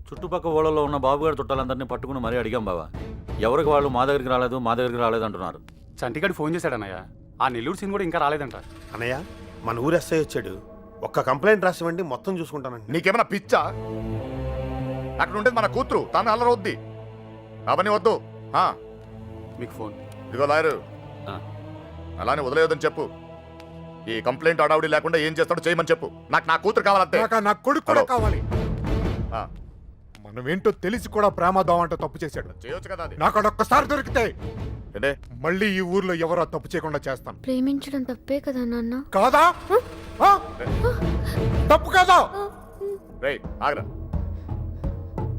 చుట్టుపక్కల ఊళ్ళలో ఉన్న బాబుగారి చుట్టాలందరినీ పట్టుకుని మరీ అడిగాం బావా. ఎవరికి వాళ్ళు మా దగ్గరికి రాలేదు అంటున్నారు. చంటిగాడి ఫోన్ చేశాడన్నయ్య. ఆ నెల్లూరు సీన్ కూడా ఇంకా రాలేదంట. అన్నయ్య మన ఊరు ఎస్ఐ వచ్చాడు. ఒక్క కంప్లైంట్ రాసివ్వండి, మొత్తం చూసుకుంటానండి. నీకేమైనా పిచ్చా? అక్కడ ఉండేది మన కూతురు, తాను అల్లరవద్ది. అవన్నీ వద్దు. మీకు ఫోన్. ఇదిగో లాయరు, అలానే వదిలేయొద్దని చెప్పు. ఈ కంప్లైంట్ అడావుడి లేకుండా ఏం చేస్తాడో చేయమని చెప్పు. నాకు నా కూతురు కావాలంతే. నా కొడుకు కూడా కావాలి. ఆ, మనం ఏంటో తెలిసి కూడా ప్రేమదాం అంటూ తప్పు చేశాడు. చేయొచ్చు కదా అది. నాకు అదొక్కసారి దొరికితే ఏంటే? మళ్ళీ ఈ ఊర్లో ఎవరో తప్పు చేయకుండా చేస్తాను. ప్రేమించడం తప్పే కదా నాన్న? కాదా? ఆ? తప్పు కాదా? రేయ్ ఆగరా.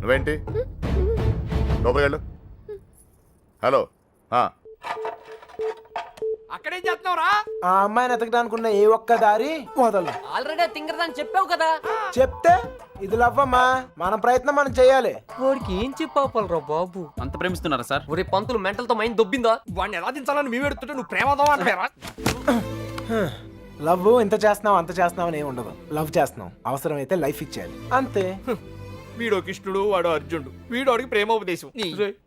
నువ్వేంటి లోపలికి వెళ్ళు. హలో, అక్కడేం చేస్తున్నావురా? ఆ అమ్మాయిని ఎతకడానుకున్న ఏ ఒక్క దారి మొదలు. ఆల్రెడీ తింగరదని చెప్పావు కదా. చెప్తే ఇది లవ్వమ్మా, మన ప్రయత్నం మనం చేయాలి. వాడికి ఏం చెప్పాపలరా బాబు? అంత ప్రేమిస్తున్నారా సార్? ఒరే పంతులు మెంటల్తో మైండ్ దొబ్బిందా? వాడిని ఎలా దించాలని మేము ఎడుతుంటే నువ్వు ప్రేమదావా అంటారా? లవ్ ఎంత చేస్తున్నావు అంత చేస్తున్నావు అని ఏమి ఉండదు. లవ్ చేస్తున్నావు, అవసరమైతే లైఫ్ ఇచ్చేయాలి అంతే. వీడో కృష్ణుడు, వాడు అర్జునుడు. వీడు వాడికి ప్రేమోపదేశం.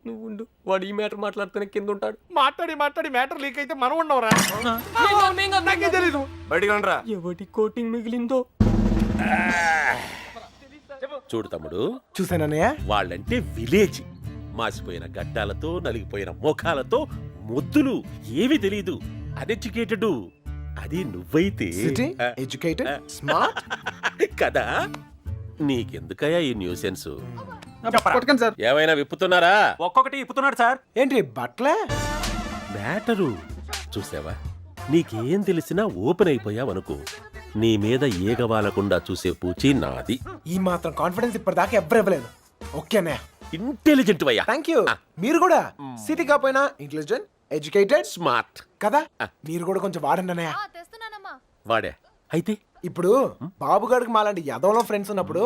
నువ్వు ఉండు, వాడు ఈ మ్యాటర్ మాట్లాడుతూనే కింద ఉంటాడు. మాట్లాడి మ్యాటర్ లీక్ అయితే మనం ఉండవరా? నాకే తెలీదు. బయటికి రండిరా. ఎవటి కోటింగ్ మిగిలిందో. చూడు తమ్ముడు, చూసానన్నయ్య, వాళ్ళంటే విలేజ్. మాసిపోయిన గడ్డాలతో నలిగిపోయిన ముఖాలతో ముద్దులు, ఏమీ తెలీదు. అన్ఎడ్యుకేటెడ్. అది నువ్వైతే సిటీ ఎడ్యుకేటెడ్ స్మార్ట్ కదా. నీకెందుకయ్యా ఈ న్యూసెన్స్? సార్. ఏమైనా విప్పుతున్నారా? ఒక్కొక్కటి ఇప్పుతున్నాడు సార్. ఏంటి బట్లే? మ్యాటరు చూసావా? నీకేం తెలిసినా ఓపెన్ అయిపోయావనుకో, నీ మీద ఏగవాలకుండా చూసే పూచి నాది. ఈ మాత్రం కాన్ఫిడెన్స్ ఇప్పటిదాకా ఎవ్వరు ఇవ్వలేదు. ఓకేనే, ఇంటెలిజెంట్ వయ్యా. Thank you. మీరు కూడా సిటీ కాపోయినా ఇంటెలిజెంట్ ఎడ్యుకేటెడ్ స్మార్ట్ కదా. మీరు కూడా కొంచెం వాడండి అన్నయ్య. వాడే అయితే. ఇప్పుడు బాబు గడికి మాలాంటి యదవలో ఫ్రెండ్స్ ఉన్నప్పుడు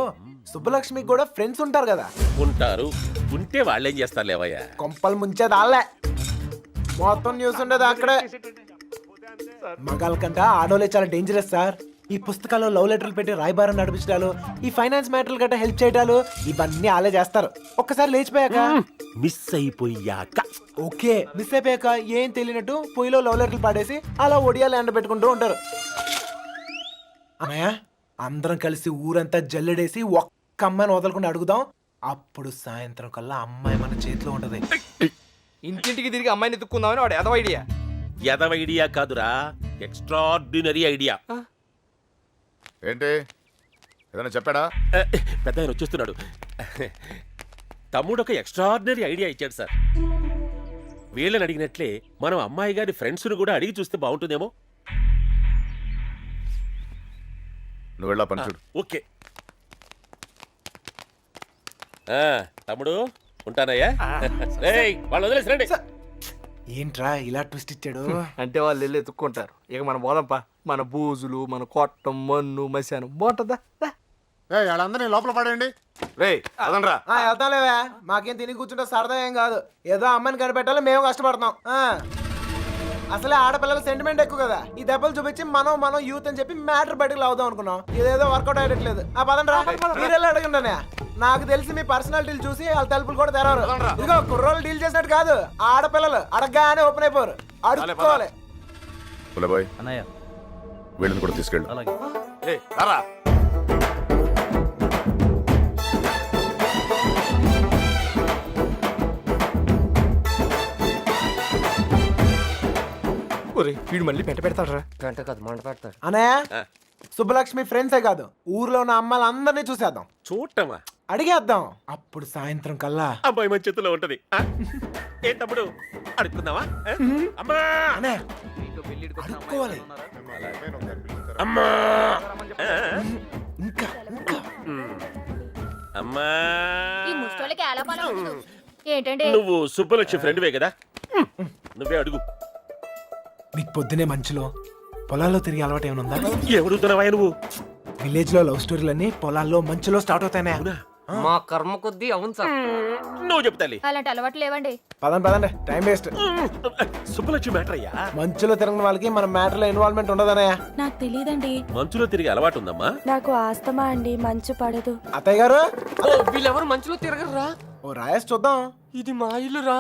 సుబ్బలక్ష్మికి కూడా ఫ్రెండ్స్ ఉంటారు కదా. ఉంటారు. ఉంటే వాళ్ళేం చేస్తారు లేవయ్యా? కొంపలు ముంచేది ఆళ్ళే. మొత్తం న్యూస్ ఉండేది అక్కడే. మగాళ్ళ కంట ఆడోలే చాలా డేంజరస్ సార్. ఈ పుస్తకాల్లో లవ్ లెటర్లు పెట్టి రాయబారం నడిపించడాలు, ఈ ఫైనాన్స్ మ్యాటర్లు గట్రా హెల్ప్ చేయడాలు, ఇవన్నీ ఆలే చేస్తారు. ఒక్కసారి లేచిపోయాక మిస్ అయిపోయాక. ఓకే, మిస్ అయిపోయాక ఏం తెలియనట్టు పొయ్యిలో లవ్ లెటర్లు పాడేసి అలా ఒడియాలు ఎండబెట్టుకుంటూ ఉంటారు. అన్నయ్య, అందరం కలిసి ఊరంతా జల్లెడేసి ఒక్క అమ్మాయిని వదలకుండా అడుగుదాం. అప్పుడు సాయంత్రం కల్లా అమ్మాయి మన చేతిలో ఉంటది. ఇంటింటికి తిరిగి అమ్మాయిని ఎత్తుక్కుందామని వాడు ఎదవ ఐడియా. ఎదవ ఐడియా కాదురా, ఎక్స్ట్రాడినరీ ఐడియా. ఏంటి ఏదైనా చెప్పాడా? పెద్ద ఆయన వచ్చేస్తున్నాడు. తమ్ముడు ఒక ఎక్స్ట్రాడినరీ ఐడియా ఇచ్చాడు సార్. వీళ్ళని అడిగినట్లే మనం అమ్మాయి గారి ఫ్రెండ్స్ను కూడా అడిగి చూస్తే బాగుంటుందేమో. నువ్వు వెళ్ళా పని చూడు. ఓకే తమ్ముడు, ఉంటానయ్యా. వాళ్ళు వదిలేసి రండి. ఏంట్రా ఇలా ట్విస్ట్ ఇచ్చాడు? అంటే వాళ్ళు వెళ్ళి ఎత్తుక్కుంటారు. ఇక మన పోదంపా, మన బూజులు, మన కొట్టం, మన్ను, మశానం బాగుంటుందా? వాళ్ళందరినీ లోపల పడండి. వెళ్తాంలేవా, మాకేం తిని కూర్చుంటే సరదా ఏం కాదు. ఏదో అమ్మాయిని కనిపెట్టాలి, మేము కష్టపడతాం. అసలే ఆడపిల్లల సెంటిమెంట్ ఎక్కువ కదా. ఈ దెబ్బలు చూపించి మనం యూత్ అని చెప్పి మ్యాటర్ బయటకు లావుదాం అనుకున్నాం. ఇదేదో వర్కౌట్ అయ్యట్లేదు. పదండ్రా, మీరెళ్ళి అడగండి. నాకు తెలిసి మీ పర్సనాలిటీలు చూసి వాళ్ళ తలుపులు కూడా తెరవరు. ఇదిగో కుర్రోళ్ళు డీల్ చేసినట్టు కాదు, ఆడపిల్లలు అడగగానే ఓపెన్ అయిపోరు. అడుక్కోవాలి. అన్నయ్య వీళ్ళని కూడా తీసుకెళ్ళు. అలాగే. వీడు మళ్ళీ పెడతాడు. గంట కాదు, మంట పెడతాడు. అన్నయ్య, సుబ్బలక్ష్మి ఫ్రెండ్సే కాదు, ఊర్లో ఉన్న అమ్మాయిలందరినీ చూసేద్దాం. చూడటమా? అడిగేద్దాం. అప్పుడు సాయంత్రం కల్లా అమ్మాయి మన చేతిలో ఉంటది. ఏ తమ్ముడు, అడుగుతున్నావా? అమ్మా అన్నయ్య, అడుక్కోవాలి. అమ్మా ఇంకా ఇంకా అమ్మా. ఏంటంటే నువ్వు సుబ్బలక్ష్మి ఫ్రెండ్వే కదా, నువ్వే అడుగు. మీకు పొద్దునే మంచులో పొలాల్లో తిరిగి అలవాటు ఏమైనా ఉందా? ఎవడుతున్నావా నువ్వు? విలేజ్ లో లవ్ స్టోరీలన్నీ పొలాల్లో మంచులో స్టార్ట్ అవుతాయనే. మా కర్మ కొద్దీ అవును సార్. నువ్వు చెప్తాలి. అలాంటి అలవాట్లు లేవండి. పదండి టైం వేస్ట్. సుబ్బలక్ష్మి మ్యాటర్ అయ్యా. మంచులో తిరగని వాళ్ళకి మన మ్యాటర్లో ఇన్వాల్వ్మెంట్ ఉండదన్నయ్య. నాకు తెలియదండి. మంచులో తిరిగి అలవాటు ఉందమ్మా. నాకు ఆస్తమా అండి, మంచు పడదు. అత్తయ్య గారు వీళ్ళెవరు మంచులో తిరగరా? ఓ రాయేసి చూద్దాం. ఇది మా ఇల్లురా.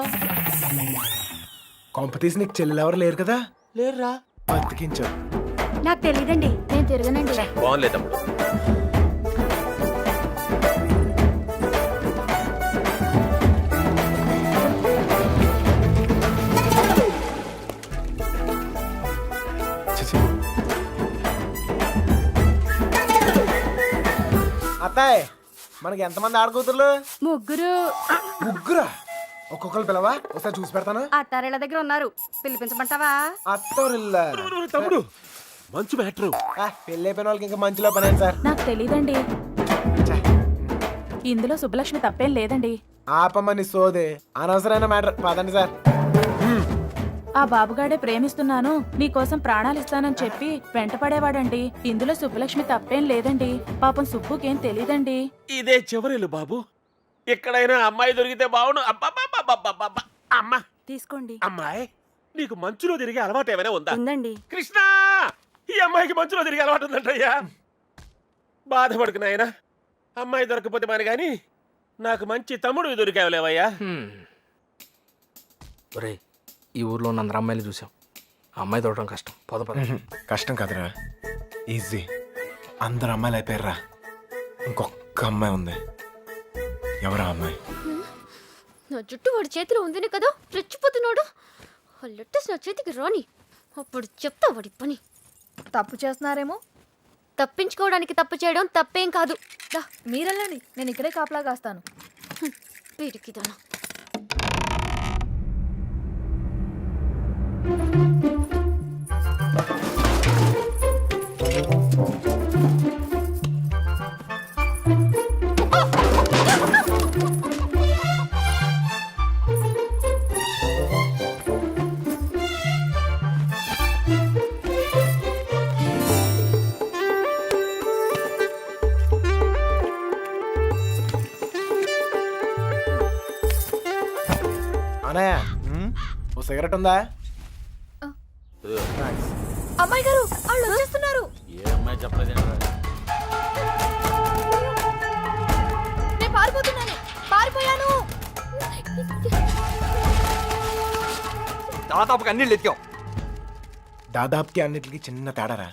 కొంప తీసి నీకు చెల్లెలు ఎవరు లేరు కదా? లేరురా. బతికించు. నాకు తెలియదండి, నేను తిరగనండి. బాగుంది తమ్ముడు. అత్తాయ్ మనకి ఎంతమంది ఆడకూతుర్లు? ముగ్గురు. ముగ్గురా? ఒక్కొక్కరు పిలవా, ఒకసారి చూసి పెడతాను. అత్తారేళ్ళ దగ్గర ఉన్నారు, పిలిపించమంటావా? అత్తోరిల్లా తమ్ముడు మంచు మ్యాటర్. పెళ్ళి అయిపోయిన వాళ్ళకి ఇంకా మంచిలో పనేది సార్. నాకు తెలియదండి. ఇందులో సుబ్బలక్ష్మి తప్పేం లేదండి. ఆపమని సోదే అనవసరమైన మ్యాటర్. పదండి సార్. ఆ బాబుగాడే ప్రేమిస్తున్నాను, నీకోసం ప్రాణాలు ఇస్తానని చెప్పి వెంట పడేవాడండి. ఇందులో సుబ్బలక్ష్మి తప్పేం లేదండి. పాపం సుబ్బుకేం తెలీదండి. ఇదే చివరిలు బాబు. ఎక్కడైనా అమ్మాయి దొరికితే బావును. అబ్బబ్బబ్బబ్బబ్బబ్బ. అమ్మా తీసుకోండి. అమ్మాయి, నీకు మంచులో తిరిగే అలవాటు ఏమైనా ఉందా? ఉందండి. కృష్ణ, ఈ అమ్మాయికి మంచులో తిరిగే అలవాటు ఉందంటయ్యా. బాధపడుకు నాయనా, అమ్మాయి దొరకపోతే మరి గాని నాకు మంచి తమ్ముడు దొరికావులేవయ్యా. ఒరేయ్, ఈ ఊర్లో ఉన్న అందరు అమ్మాయిలు చూసాం. అమ్మాయి దొరకడం కష్టం. పద. కష్టం కదరా, ఈజీ. అందరు అమ్మాయిలు అయిపోయారా, ఇంకొక అమ్మాయి ఉంది. ఎవరా అమ్మాయి? నా జుట్టు వాడి చేతిలో ఉందినే కదా రెచ్చిపోతున్నాడు. ఆ లెట్టర్స్ నా చేతికి రాని, అప్పుడు చెప్తా వాడి పని. తప్పు చేస్తున్నారేమో. తప్పించుకోవడానికి తప్పు చేయడం తప్పేం కాదు. మీరెళ్ళండి, నేను ఇక్కడే కాపలా కాస్తాను. వీడికిదానా. అనయ్య, ఓ సిగరెట్ ఉందా? అమ్మాయి గారు వాళ్ళు వచ్చేస్తున్నారు. ఏ అమ్మాయి చెప్పలేదేంట్రా? నేను పారిపోతున్నాను, పారిపోయాను. దాదాపుగా అన్ని ఎత్తికాం. దాదాపుకి అన్నిటికి చిన్న తేడారా.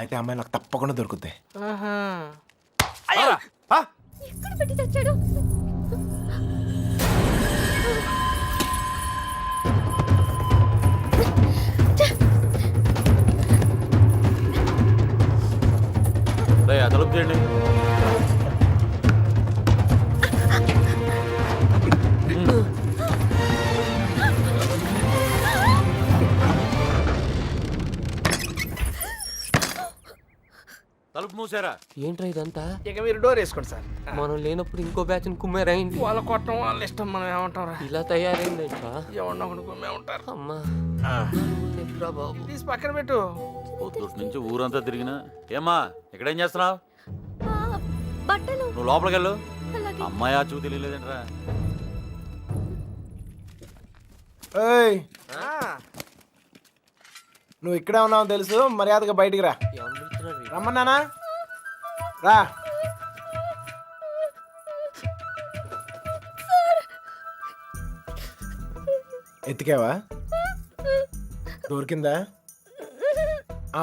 అయితే అమ్మాయి నాకు తప్పకుండా దొరుకుద్ది. ఎక్కడ పెట్టి తెచ్చాడు? రేయ్, ఆ తలుపు తీయండి. తలుపు మూసారా? ఏంట్రా ఇదంతా? ఇక మీరు డోర్ వేసుకోండి సార్. మనం లేనప్పుడు ఇంకో బ్యాచ్ కుమ్మేరైంది. వాళ్ళ కొట్టం వాళ్ళ ఇష్టం, మనం ఏమంటాం? ఇలా తయారైందంట్రా. ఎవరినో ఒకటి కుమ్మే ఉంటారు. అమ్మా చెప్పురా బాబు. తీసి పక్కన పెట్టు. పొద్దుటి నుంచి ఊరంతా తిరిగినా. ఏమ్మా, ఇక్కడేం చేస్తున్నావు? బట్టలు. నువ్వు లోపలికి వెళ్ళు. అలాగే. అమ్మాయి ఆ చూ తెలియలేదేంట్రా? ఏయ్, నువ్వు ఇక్కడే ఉన్నావు తెలుసు, మర్యాదగా బయటికి రా. ఎవరు పిలుస్తున్నారు? రమ్మన్నానా? రా. ఎత్తికావా? దొరికిందా?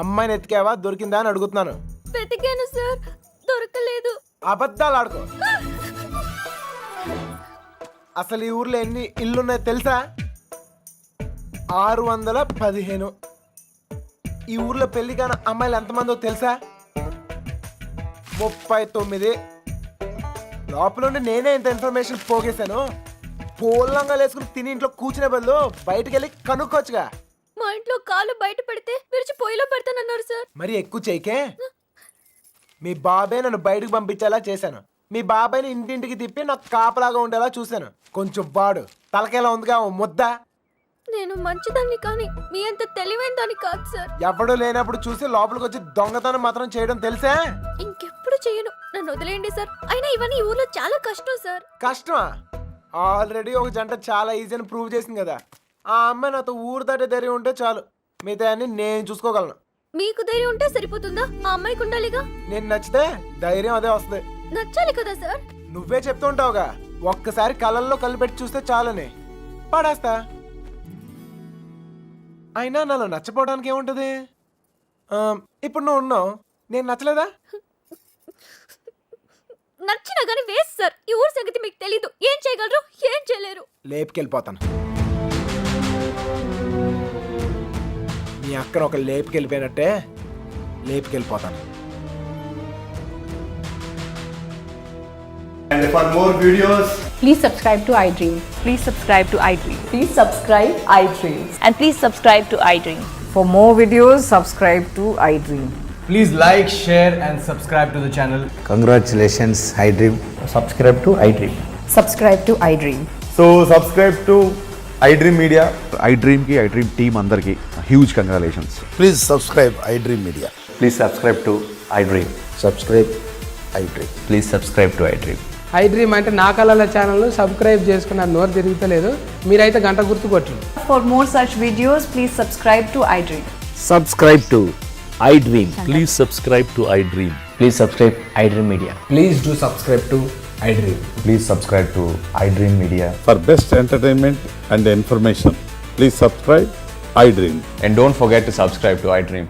అమ్మాయిని ఎత్తికావా? దొరికిందా అని అడుగుతున్నాను. వెతికాను సార్, దొరకలేదు. అబద్ధాలు ఆడుకో. అసలు ఈ ఊర్లో ఎన్ని ఇల్లున్నాయో తెలుసా? 615. ఈ ఊర్లో పెళ్లి కాని అమ్మాయిలు ఎంతమందో తెలుసా? 39. లోపల ఉండి నేనే ఇంత ఇన్ఫర్మేషన్ పోగేశాను. పోలంగా వేసుకుని తిని ఇంట్లో కూర్చునే బదులు బయటకు వెళ్ళి కనుక్కోవచ్చుగా. మా ఇంట్లో కాలు బయట పెడితే విరిచి పొయ్యిలో పెడతానన్నారు సార్. మరి ఎక్కువ చేయకే. మీ బాబాయ్ నన్ను బయటకు పంపించేలా చేశాను. మీ బాబాయ్ని ఇంటింటికి తిప్పి నాకు కాపలాగా ఉండేలా చూశాను. కొంచెం బాడు తలకేలా ఉందిగా ఓ ముద్ద. నేను మంచిదాన్ని కానీ మీ అంత తెలివైన దాన్ని కాదు సార్. ఎవడూ లేనప్పుడు చూసి లోపలికి వచ్చి దొంగతనం మాత్రం చేయడం తెలుసా? ఇంకెప్పుడు చేయను. నన్ను వదిలేయండి సార్. అయినా ఇవన్నీ ఈ ఊర్లో చాలా కష్టం సార్. కష్టమా? ఆల్రెడీ ఒక జంట చాలా ఈజీ అని ప్రూవ్ చేసింది కదా. ఆ అమ్మాయి నాతో ఊరు దాటే ధైర్యం ఉంటే చాలు, మిగతా అన్ని నేను చూసుకోగలను. మీకు ధైర్యం ఉంటే సరిపోతుందా? ఆ అమ్మాయికి ఉండాలిగా. నేను నచ్చితే ధైర్యం అదే వస్తుంది. నచ్చాలి కదా సార్. నువ్వే చెప్తూ ఉంటావుగా, ఒక్కసారి కళ్ళల్లో కళ్ళు పెట్టి చూస్తే చాలని. పడేస్తా. అయినా నాలో నచ్చపోవడానికి ఏముంటది? ఇప్పుడు నువ్వు ఉన్నావు, నేను నచ్చలేదా? నచ్చినా గానీ వేస్ట్ సార్. ఈ ఊరు సంగతి మీకు తెలీదు. ఏం చేయగలరు, ఏం చేయలేరు. లేపుకెళ్ళిపోతాను. మీ అక్కను ఒక లేపుకెళ్ళిపోయినట్టే లేపుకెళ్ళిపోతాను. And for more videos, please subscribe to iDream. Please subscribe to iDream. Please subscribe iDream. And please subscribe to iDream. For more videos, subscribe to iDream. please like, share, and subscribe to the channel. Congratulations, iDream. Subscribe to iDream. Subscribe to iDream. So subscribe to iDream Media. iDream ki iDream team andarki huge congratulations. Please subscribe iDream Media. Please subscribe to iDream. Subscribe iDream. Please subscribe to iDream. iDream అంటే నా కళల channel subscribe చేసుకున్న నోరు తిరుగుతలేదు. మీరైతే గంట గుర్తు కొట్టండి. For more such videos, please subscribe to iDream. Subscribe to iDream. Please subscribe to iDream. Please subscribe iDream Media. Please do subscribe to iDream. Please subscribe to iDream Media. For best entertainment and information, please subscribe iDream. And don't forget to subscribe to iDream.